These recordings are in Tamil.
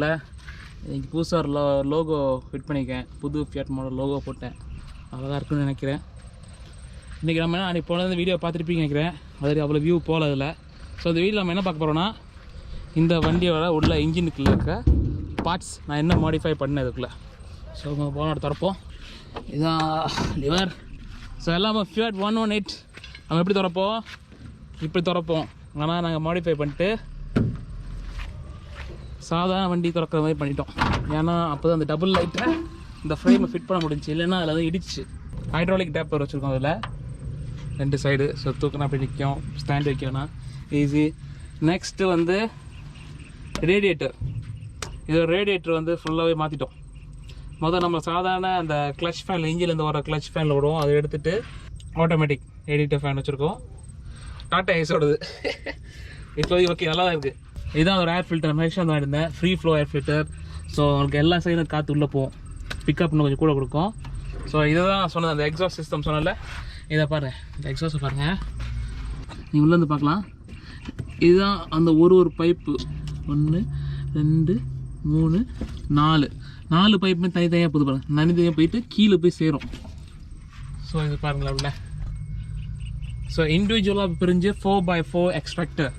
ஃபியாட்டில் இன்றைக்கி புதுசாக லோகோ ஃபிட் பண்ணியிருக்கேன். புது ஃபியாட் மாடல் லோகோ போட்டேன். அழகாக இருக்குன்னு நினைக்கிறேன். இன்றைக்கி நம்ம அன்றைக்கி போனது வீடியோ பார்த்துருப்பீங்க நினைக்கிறேன். அது அவ்வளோ வியூ போகல அதில். ஸோ இந்த வீடியோ நம்ம என்ன பார்க்க போகிறோன்னா இந்த வண்டியோட உள்ள இன்ஜினுக்குள்ளே இருக்க பார்ட்ஸ் நான் என்ன மாடிஃபை பண்ணேன் இதுக்குள்ளே. ஸோ போனோட திறப்போம். இதுதான் லிவர். ஸோ எல்லாமே ஃபியாட் 118 நம்ம எப்படி திறப்போம், இப்படி திறப்போம். ஆனால் நாங்கள் மாடிஃபை பண்ணிட்டு சாதாரண வண்டி திறக்கிற மாதிரி பண்ணிட்டோம். ஏன்னா அப்போ தான் அந்த டபுள் லைட்டை இந்த ஃப்ரேமை ஃபிட் பண்ண முடிஞ்சு, இல்லைன்னா அதில் தான் இடிச்சு. ஹைட்ராலிக் டேப்பர் வச்சுருக்கோம் அதில் 2 சைடு. ஸோ தூக்கினா அப்படி நிற்கும், ஸ்டாண்ட் வைக்கணும்னா ஈஸி. நெக்ஸ்ட்டு வந்து ரேடியேட்டர். இது ரேடியேட்டர் வந்து ஃபுல்லாகவே மாற்றிட்டோம். முதல் நம்ம சாதாரண அந்த கிளச் ஃபேனில் இன்ஜின்லேருந்து வர கிளச் ஃபேனில் விடுவோம். அதை எடுத்துகிட்டு ஆட்டோமேட்டிக் ரேடியேட்டர் ஃபேன் வச்சுருக்கோம். டாட்டா ஏஸோடது. இப்போதைக்கு ஓகே, நல்லா தான் இருக்குது. இதுதான் ஒரு ஏர் ஃபில்டர் மேக்ஸிமம் தான் இருந்தேன். Free flow air filter. So உங்களுக்கு எல்லா சைடும் காற்று உள்ளே போகும். பிக்கப் இன்னும் கொஞ்சம் கூட கொடுக்கும். ஸோ இதை தான் சொன்னது, அந்த எக்ஸாஸ்ட் சிஸ்டம் சொன்னல. இதை பாருங்கள், இந்த எக்ஸாஸ்ட்டை பாருங்கள், நீங்கள் உள்ளேருந்து பார்க்கலாம். இதுதான் அந்த ஒரு பைப்பு. 1 2 3 4 பைப்புமே தனித்தனியாக போது பாருங்கள். தனித்தனியாக போயிட்டு கீழே போய் சேரும். ஸோ இது பாருங்களேன் உள்ள. ஸோ இண்டிவிஜுவலாக பிரிஞ்சு 4x4 எக்ஸ்ட்ராக்டர்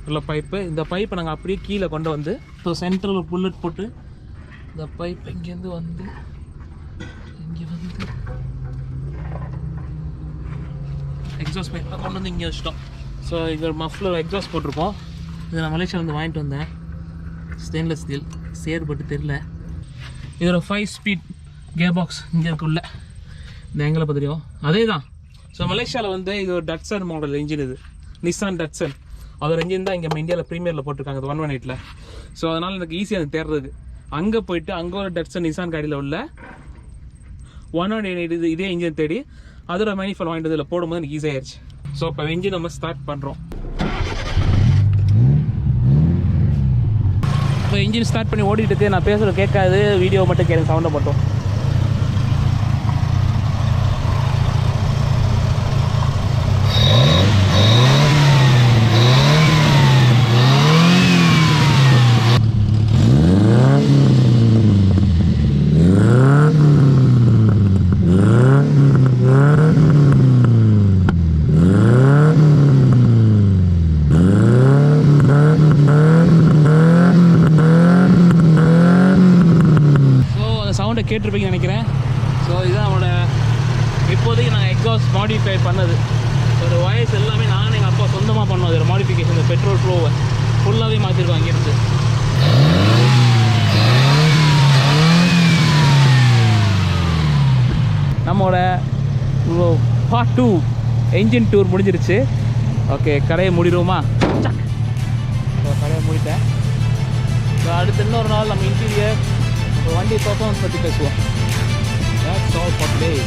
உள்ள பைப்பு. இந்த பைப்பை நாங்கள் அப்படியே கீழே கொண்டு வந்து ஸோ சென்டரில் புல்லட் போட்டு இந்த பைப் இங்கேருந்து வந்து இங்கே வந்து எக்ஸாஸ்ட் பைப்பை கொண்டு வந்து இங்கே வச்சிட்டோம். ஸோ இங்கே ஒரு மஃப்ளர் எக்ஸாஸ்ட் போட்டிருக்கோம். இதை நான் மலேசியாவிலேருந்து வாங்கிட்டு வந்தேன். ஸ்டெயின்லெஸ் ஸ்டீல், சேர்பட்டு தெரில. இதோட 5 ஸ்பீட் கியர் பாக்ஸ் இங்கே இருக்குள்ள இந்த எங்களை தெரியும். அதே தான். ஸோ மலேசியாவில் வந்து இது ஒரு டட்சன் மாடல் இன்ஜின். இது நிசான் டட்சன். அதோட இன்ஜின் தான் இங்கே இந்தியாவில் ப்ரீமியரில் போட்டிருக்காங்க, 118ல். ஸோ அதனால் எனக்கு ஈஸியாக எனக்கு தேடுறது. அங்கே போயிட்டு அங்கே ஒரு டட்சன் நிசான் காடியில் உள்ள 118 இதே இன்ஜின் தேடி அதோட மேனிஃபோல்ட் வாங்கிட்டு இதில் போடும்போது எனக்கு ஈஸியாக ஆயிடுச்சு. ஸோ இப்போ இன்ஜின் நம்ம ஸ்டார்ட் பண்ணுறோம். இப்போ இன்ஜின் ஸ்டார்ட் பண்ணி ஓடிட்டு இருக்கு. நான் பேசுகிறது கேட்காது, வீடியோ மட்டும் கேட்க சவுண்டை மட்டும். கேட்டிருப்பீங்கன்னு நினைக்கிறேன். ஸோ இதுதான் நம்மளோட இப்போதைக்கு நாங்கள் எக்ஸாஸ்ட் மாடிஃபை பண்ணது. ஒரு வாய்ஸ் எல்லாமே நானும் எங்கள் அப்பா சொந்தமாக பண்ணோம். அதோட மாடிஃபிகேஷன், இந்த பெட்ரோல் ஃப்ளோவை ஃபுல்லாகவே மாற்றிருக்கோம் அங்கேருந்து. நம்மளோட பார்ட் 2 என்ஜின் டூர் முடிஞ்சிருச்சு. ஓகே, கடையை மூடிடுவோமா? கடையை மூடிட்டேன். அடுத்து இன்னொரு நாள் நம்ம இன்டீரியர் வண்டி பர்ஃபார்மன்ஸ் பற்றி பேசுவோம். That's all for today.